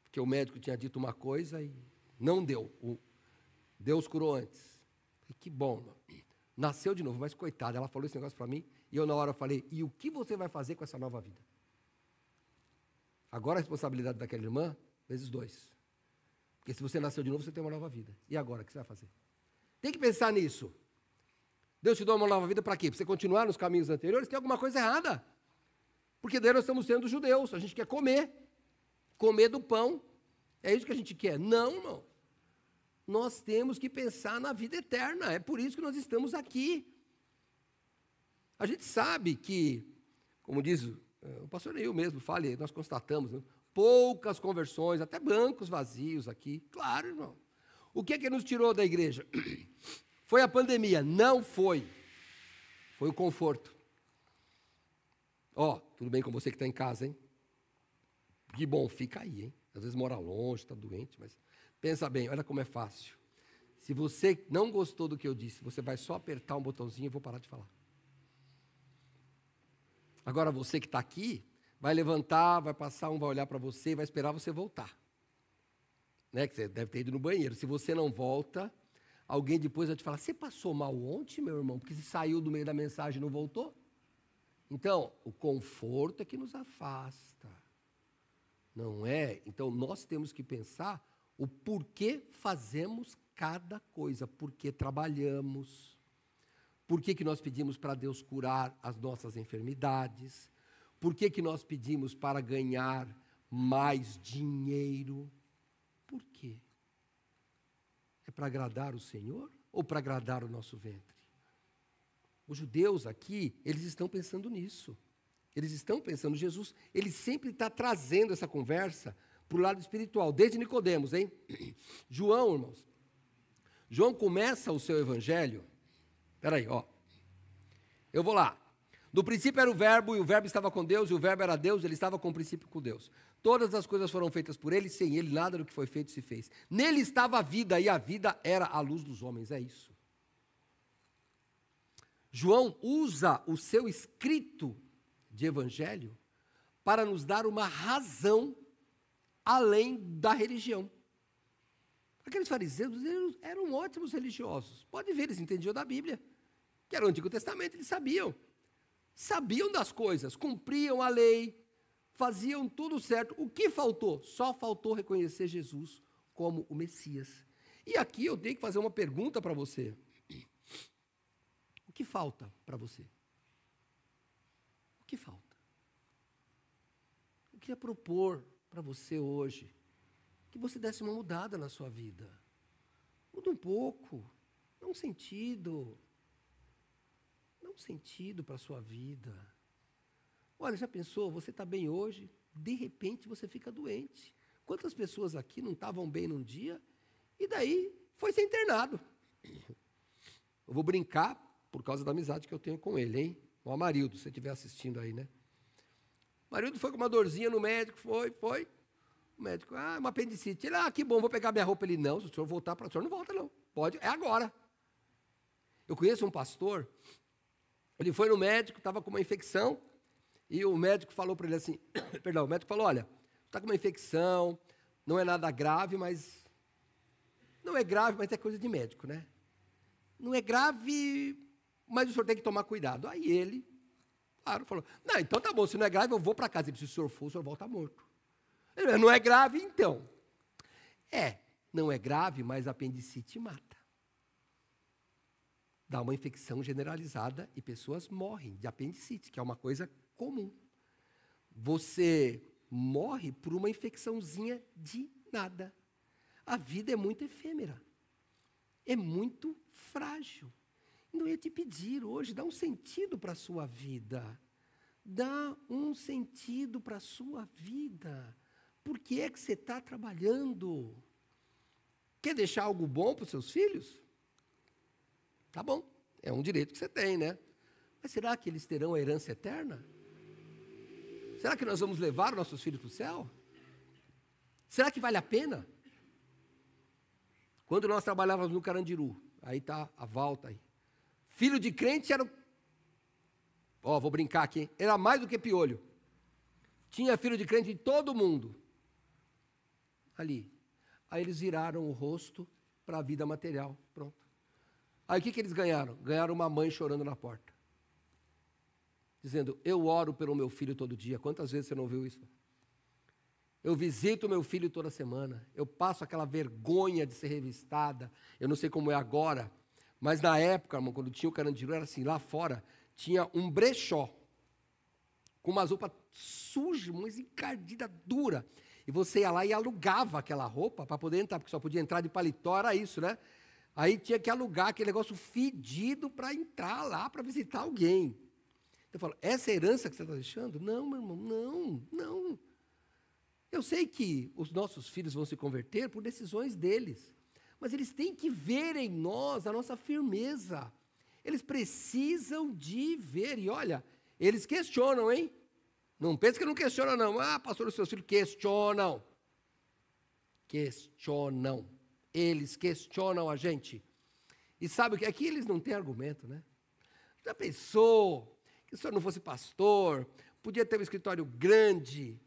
Porque o médico tinha dito uma coisa e não deu. Deus curou antes. Eu falei, que bom, irmão. Nasceu de novo, mas coitada, ela falou esse negócio para mim, e eu na hora falei, e o que você vai fazer com essa nova vida? Agora a responsabilidade daquela irmã, vezes 2. Porque se você nasceu de novo, você tem uma nova vida. E agora, o que você vai fazer? Tem que pensar nisso. Deus te deu uma nova vida para quê? Para você continuar nos caminhos anteriores? Tem alguma coisa errada. Porque daí nós estamos sendo judeus, a gente quer comer do pão. É isso que a gente quer. Não, irmão. Nós temos que pensar na vida eterna. É por isso que nós estamos aqui. A gente sabe que, como diz o pastor Neil mesmo, nós constatamos, né, poucas conversões, até bancos vazios aqui. Claro, irmão. O que nos tirou da igreja? Foi a pandemia? Não foi. Foi o conforto. Tudo bem com você que está em casa, hein? Que bom, fica aí, hein? Às vezes mora longe, está doente, mas pensa bem, olha como é fácil. Se você não gostou do que eu disse, você vai só apertar um botãozinho e eu vou parar de falar. Agora você que está aqui, vai levantar, vai passar, vai olhar para você e vai esperar você voltar. Né? Que você deve ter ido no banheiro. Se você não volta, alguém depois vai te falar, você passou mal ontem, meu irmão? Porque você saiu do meio da mensagem e não voltou? Então, o conforto é que nos afasta. Não é? Então, nós temos que pensar o porquê fazemos cada coisa, porquê trabalhamos, porquê que nós pedimos para Deus curar as nossas enfermidades, porquê que nós pedimos para ganhar mais dinheiro. Por quê? É para agradar o Senhor ou para agradar o nosso ventre? Os judeus aqui, eles estão pensando nisso. Eles estão pensando, Jesus, ele sempre está trazendo essa conversa para o lado espiritual, desde Nicodemos, hein? João, irmãos, João começa o seu evangelho, peraí, eu vou lá. No princípio era o verbo, e o verbo estava com Deus, e o verbo era Deus, ele estava com o princípio com Deus. Todas as coisas foram feitas por ele, sem ele nada do que foi feito se fez. Nele estava a vida, e a vida era a luz dos homens, é isso. João usa o seu escrito de evangelho para nos dar uma razão além da religião. Aqueles fariseus eles eram ótimos religiosos. Pode ver, eles entendiam da Bíblia, que era o Antigo Testamento, eles sabiam. Sabiam das coisas, cumpriam a lei, faziam tudo certo. O que faltou? Só faltou reconhecer Jesus como o Messias. E aqui eu tenho que fazer uma pergunta para você. O que falta para você? O que falta? Eu queria propor para você hoje que você desse uma mudada na sua vida. Muda um pouco, dá um sentido. Dá um sentido para a sua vida. Olha, já pensou, você está bem hoje, de repente você fica doente. Quantas pessoas aqui não estavam bem num dia e daí foi ser internado? Eu vou brincar por causa da amizade que eu tenho com ele, hein? O Amarildo, se você estiver assistindo aí, né? O Amarildo foi com uma dorzinha no médico, foi. O médico, uma apendicite. Ele, que bom, vou pegar minha roupa. Ele, não, se o senhor voltar para o senhor, não volta não. Pode, é agora. Eu conheço um pastor, ele foi no médico, estava com uma infecção, e o médico falou para ele assim, o médico falou, olha, está com uma infecção, não é nada grave, mas... Não é grave, mas é coisa de médico, né? Não é grave, mas o senhor tem que tomar cuidado. Aí ele, claro, falou, não, então tá bom, se não é grave, eu vou para casa. E se o senhor for, o senhor volta morto. Ele, não é grave, então. Não é grave, mas a apendicite mata. Dá uma infecção generalizada e pessoas morrem de apendicite, que é uma coisa comum. Você morre por uma infecçãozinha de nada. A vida é muito efêmera. É muito frágil. Não ia te pedir hoje, dá um sentido para a sua vida. Dá um sentido para a sua vida. Por que é que você está trabalhando? Quer deixar algo bom para os seus filhos? Tá bom, é um direito que você tem, né? Mas será que eles terão a herança eterna? Será que nós vamos levar nossos filhos para o céu? Será que vale a pena? Quando nós trabalhávamos no Carandiru, aí está a volta aí. Filho de crente era Ó, vou brincar aqui, era mais do que piolho. Tinha filho de crente de todo mundo. Ali. Aí eles viraram o rosto para a vida material. Pronto. Aí o que eles ganharam? Ganharam uma mãe chorando na porta. Dizendo, eu oro pelo meu filho todo dia. Quantas vezes você não ouviu isso? Eu visito meu filho toda semana. Eu passo aquela vergonha de ser revistada. Eu não sei como é agora, mas na época, irmão, quando tinha o Carandiru, era assim, lá fora, tinha um brechó, com umas roupas sujas, mas encardida, dura. E você ia lá e alugava aquela roupa para poder entrar, porque só podia entrar de paletó, era isso, né? Aí tinha que alugar aquele negócio fedido para entrar lá, para visitar alguém. Eu falo, essa herança que você está deixando? Não, meu irmão, não. Eu sei que os nossos filhos vão se converter por decisões deles, mas eles têm que ver em nós a nossa firmeza. Eles precisam de ver, e olha, eles questionam, hein? Não pense que não questionam, não. Ah, pastor, os seus filhos questionam. Questionam. Eles questionam a gente. E sabe que aqui eles não têm argumento, né? Já pensou que o senhor não fosse pastor, podia ter um escritório grande?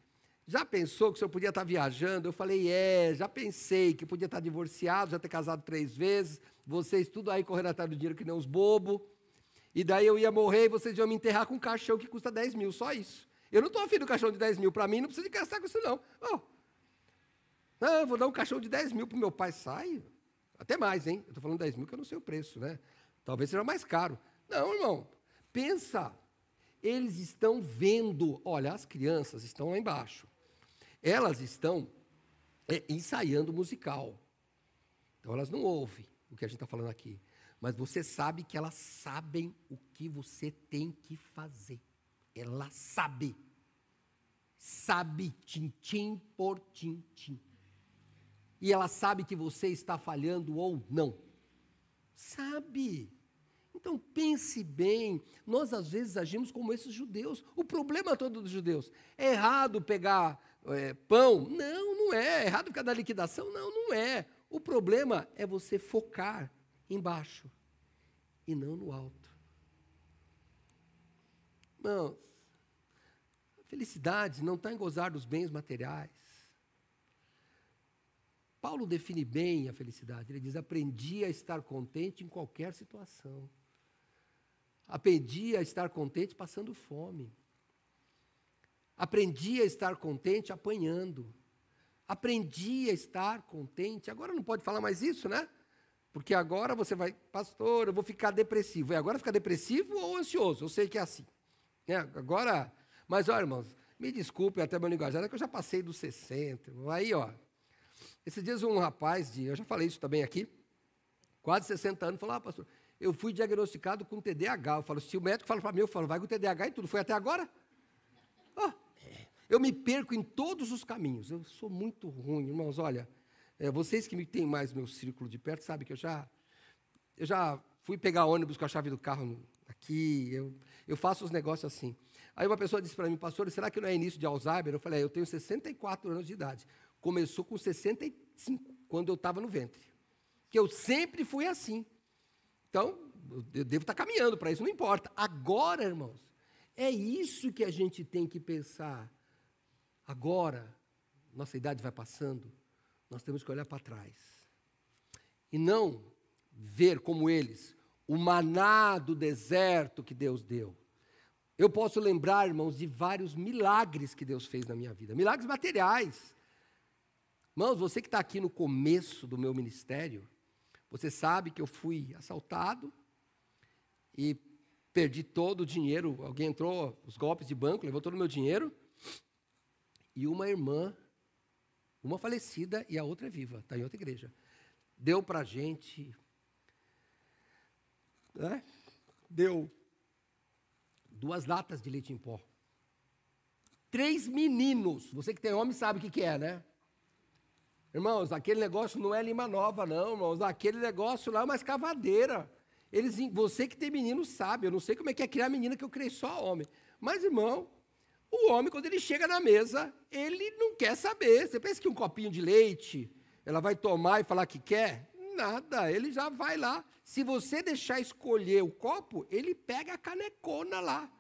Já pensou que o senhor podia estar viajando? Eu falei, já pensei que podia estar divorciado, já ter casado 3 vezes, vocês tudo aí correndo atrás do dinheiro que nem uns bobos, e daí eu ia morrer e vocês iam me enterrar com um caixão que custa 10 mil, só isso. Eu não estou afim do caixão de 10 mil, para mim não precisa de gastar com isso não. Não, eu vou dar um caixão de 10 mil para o meu pai, sai, até mais, hein? Eu estou falando 10 mil que eu não sei o preço, né? Talvez seja mais caro. Não, irmão, pensa, eles estão vendo, olha, as crianças estão lá embaixo, elas estão ensaiando musical, então elas não ouvem o que a gente está falando aqui, mas você sabe que elas sabem o que você tem que fazer, ela sabe tintim por tintim, e ela sabe que você está falhando ou não, sabe. Então pense bem, nós às vezes agimos como esses judeus, o problema todo dos judeus, é errado pegar pão? Não é, é errado ficar na liquidação? Não é, o problema é você focar embaixo e não no alto. Irmãos, a felicidade não está em gozar dos bens materiais. Paulo define bem a felicidade, ele diz, aprendi a estar contente em qualquer situação. Aprendi a estar contente passando fome. Aprendi a estar contente apanhando. Aprendi a estar contente. Agora não pode falar mais isso, né? Porque agora você vai, pastor, eu vou ficar depressivo. E agora ficar depressivo ou ansioso? Eu sei que é assim. Agora, mas olha, irmãos, me desculpem até meu linguajar, é que eu já passei dos 60. Aí, ó, esses dias um rapaz, eu já falei isso também aqui, quase 60 anos, falou, pastor, eu fui diagnosticado com TDAH. Eu falo, se o médico fala para mim, eu falo, vai com TDAH e tudo. Foi até agora? Eu me perco em todos os caminhos. Eu sou muito ruim, irmãos. Olha, vocês que me têm mais meu círculo de perto, sabem que eu já fui pegar ônibus com a chave do carro aqui. Eu faço os negócios assim. Aí uma pessoa disse para mim, pastor, será que não é início de Alzheimer? Eu falei, eu tenho 64 anos de idade. Começou com 65, quando eu estava no ventre. Porque eu sempre fui assim. Então, eu devo estar caminhando para isso, não importa. Agora, irmãos, é isso que a gente tem que pensar. Agora, nossa idade vai passando, nós temos que olhar para trás. E não ver como eles, o maná do deserto que Deus deu. Eu posso lembrar, irmãos, de vários milagres que Deus fez na minha vida. Milagres materiais. Irmãos, você que está aqui no começo do meu ministério, você sabe que eu fui assaltado e perdi todo o dinheiro. Alguém entrou, os golpes de banco, levou todo o meu dinheiro. E uma irmã, uma falecida e a outra é viva, está em outra igreja, deu para a gente, né? Deu 2 latas de leite em pó. 3 meninos, você que tem homem sabe o que é, né? Irmãos, aquele negócio não é Lima Nova, não, irmãos. Aquele negócio lá é uma escavadeira. Você que tem menino sabe. Eu não sei como é que é criar menina, que eu criei só homem. Mas, irmão, o homem, quando ele chega na mesa, ele não quer saber. Você pensa que um copinho de leite, ela vai tomar e falar que quer? Nada, ele já vai lá. Se você deixar escolher o copo, ele pega a canecona lá.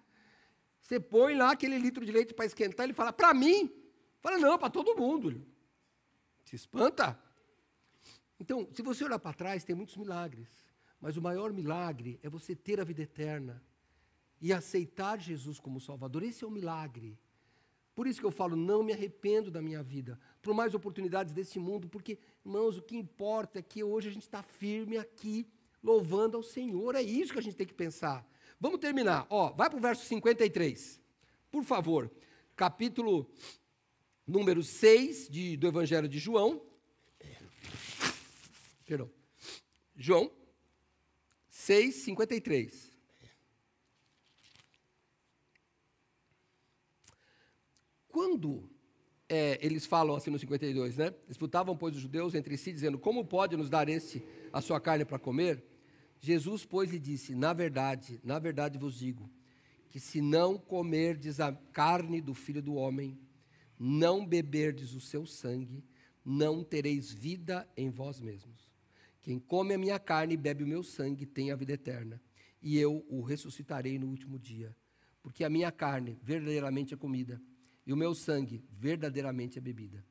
Você põe lá aquele litro de leite para esquentar, ele fala, para mim? Fala, não, para todo mundo. Se espanta. Então, se você olhar para trás, tem muitos milagres. Mas o maior milagre é você ter a vida eterna e aceitar Jesus como Salvador. Esse é o milagre. Por isso que eu falo, não me arrependo da minha vida, por mais oportunidades desse mundo, porque, irmãos, o que importa é que hoje a gente está firme aqui, louvando ao Senhor. É isso que a gente tem que pensar. Vamos terminar. Vai para o verso 53. Por favor. Capítulo número 6 do Evangelho de João. Perdão. João 6, 53. Quando eles falam assim no 52, né? Disputavam, pois, os judeus entre si, dizendo, como pode nos dar a sua carne para comer? Jesus, pois, lhe disse, na verdade vos digo, que se não comerdes a carne do Filho do Homem, não beberdes o seu sangue, não tereis vida em vós mesmos. Quem come a minha carne e bebe o meu sangue tem a vida eterna, e eu o ressuscitarei no último dia. Porque a minha carne verdadeiramente é comida, e o meu sangue verdadeiramente é bebida.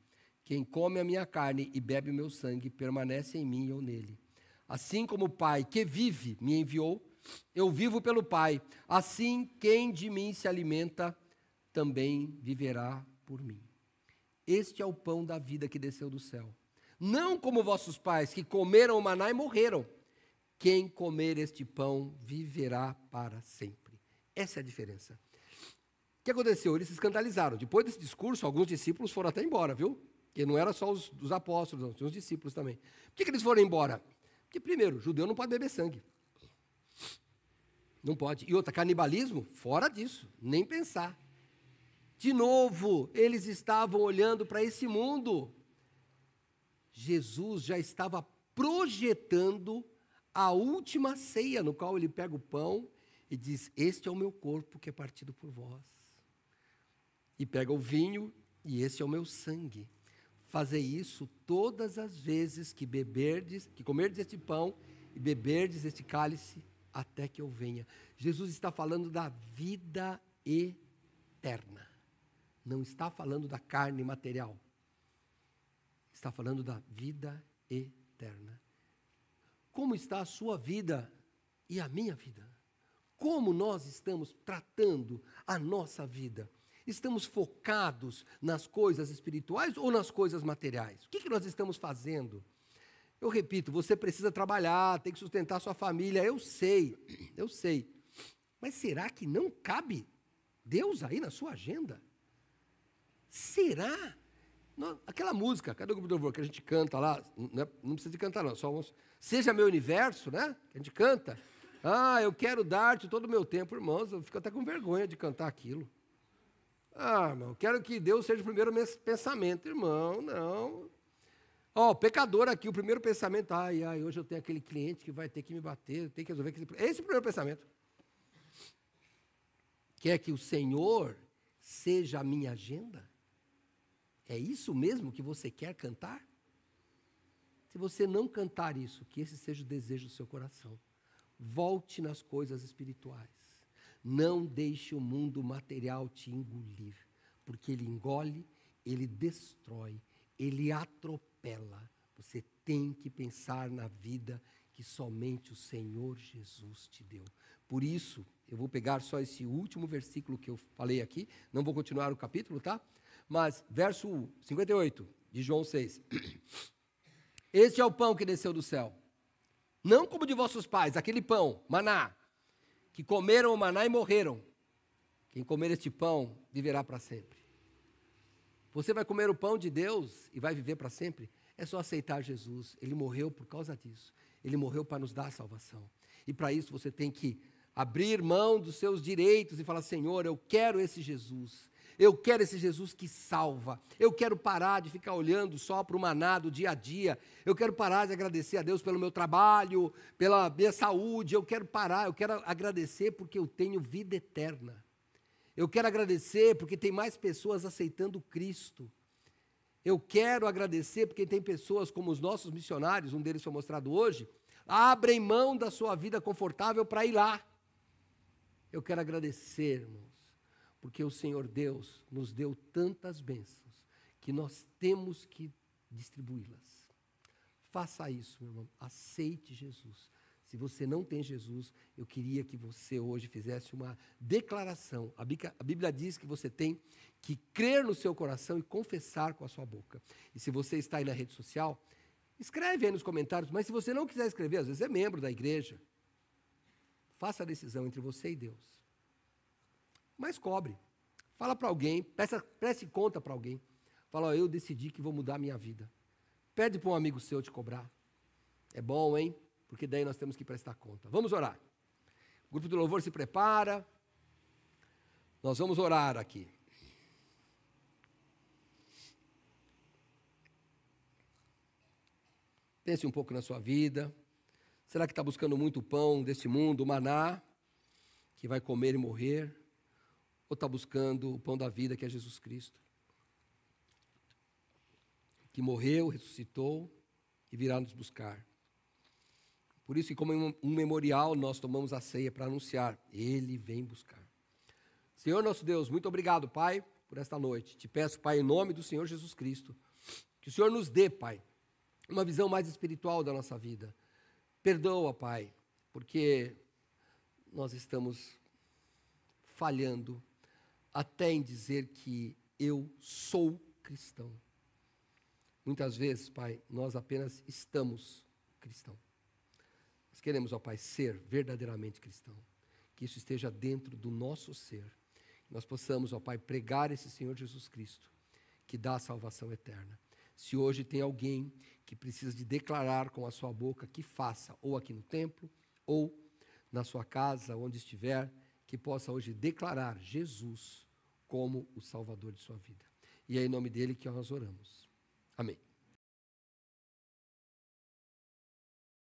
Quem come a minha carne e bebe o meu sangue permanece em mim e eu nele. Assim como o Pai que vive me enviou, eu vivo pelo Pai. Assim, quem de mim se alimenta, também viverá por mim. Este é o pão da vida que desceu do céu. Não como vossos pais, que comeram o maná e morreram. Quem comer este pão, viverá para sempre. Essa é a diferença. O que aconteceu? Eles se escandalizaram. Depois desse discurso, alguns discípulos foram até embora, viu? Porque não era só os apóstolos, não, tinha os discípulos também. Por que eles foram embora? Porque, primeiro, judeu não pode beber sangue. Não pode. E outra, canibalismo? Fora disso, nem pensar. De novo, eles estavam olhando para esse mundo. Jesus já estava projetando a última ceia, no qual ele pega o pão e diz, este é o meu corpo que é partido por vós. E pega o vinho, e este é o meu sangue. Fazei isso todas as vezes que comerdes este pão e beberdes este cálice, até que eu venha. Jesus está falando da vida eterna. Não está falando da carne material. Está falando da vida eterna. Como está a sua vida e a minha vida? Como nós estamos tratando a nossa vida? Estamos focados nas coisas espirituais ou nas coisas materiais? O que nós estamos fazendo? Eu repito, você precisa trabalhar, tem que sustentar sua família, eu sei. Mas será que não cabe Deus aí na sua agenda? Será? Aquela música, cadê o grupo do louvor que a gente canta lá? Não precisa de cantar não, só Seja Meu Universo, né? Que a gente canta. Eu quero dar-te todo o meu tempo, irmãos, eu fico até com vergonha de cantar aquilo. Irmão, quero que Deus seja o primeiro pensamento, irmão, não. Pecador aqui, o primeiro pensamento, hoje eu tenho aquele cliente que vai ter que me bater, eu tenho que resolver aquele... Esse é o primeiro pensamento. Quer que o Senhor seja a minha agenda? É isso mesmo que você quer cantar? Se você não cantar isso, que esse seja o desejo do seu coração. Volte nas coisas espirituais. Não deixe o mundo material te engolir, porque ele engole, ele destrói, ele atropela. Você tem que pensar na vida que somente o Senhor Jesus te deu. Por isso, eu vou pegar só esse último versículo que eu falei aqui, não vou continuar o capítulo, tá? Mas, verso 58 de João 6. Este é o pão que desceu do céu. Não como de vossos pais, aquele pão, maná, que comeram o maná e morreram. Quem comer este pão viverá para sempre. Você vai comer o pão de Deus e vai viver para sempre? É só aceitar Jesus. Ele morreu por causa disso. Ele morreu para nos dar salvação. E para isso você tem que abrir mão dos seus direitos e falar, Senhor, eu quero esse Jesus. Eu quero esse Jesus que salva. Eu quero parar de ficar olhando só para o maná do dia a dia. Eu quero parar de agradecer a Deus pelo meu trabalho, pela minha saúde. Eu quero agradecer porque eu tenho vida eterna. Eu quero agradecer porque tem mais pessoas aceitando Cristo. Eu quero agradecer porque tem pessoas como os nossos missionários, um deles foi mostrado hoje, abrem mão da sua vida confortável para ir lá. Eu quero agradecer, irmãos, porque o Senhor Deus nos deu tantas bênçãos que nós temos que distribuí-las. Faça isso, meu irmão. Aceite Jesus. Se você não tem Jesus, eu queria que você hoje fizesse uma declaração. A Bíblia diz que você tem que crer no seu coração e confessar com a sua boca. E se você está aí na rede social, escreve aí nos comentários, mas se você não quiser escrever, às vezes é membro da igreja, faça a decisão entre você e Deus. Mas cobre. Fala para alguém, preste conta para alguém. Fala, ó, eu decidi que vou mudar a minha vida. Pede para um amigo seu te cobrar. É bom, hein? Porque daí nós temos que prestar conta. Vamos orar. O grupo do louvor se prepara. Nós vamos orar aqui. Pense um pouco na sua vida. Será que está buscando muito pão deste mundo, o maná, que vai comer e morrer? Ou está buscando o pão da vida, que é Jesus Cristo, que morreu, ressuscitou e virá nos buscar? Por isso que, como um memorial, nós tomamos a ceia para anunciar, Ele vem buscar. Senhor nosso Deus, muito obrigado, Pai, por esta noite. Te peço, Pai, em nome do Senhor Jesus Cristo, que o Senhor nos dê, Pai, uma visão mais espiritual da nossa vida. Perdoa, Pai, porque nós estamos falhando até em dizer que eu sou cristão. Muitas vezes, Pai, nós apenas estamos cristãos. Nós queremos, ó Pai, ser verdadeiramente cristão. Que isso esteja dentro do nosso ser. Nós possamos, ó Pai, pregar esse Senhor Jesus Cristo, que dá a salvação eterna. Se hoje tem alguém que precisa de declarar com a sua boca, que faça, ou aqui no templo, ou na sua casa, onde estiver, que possa hoje declarar Jesus como o Salvador de sua vida. E é em nome dele que nós oramos. Amém.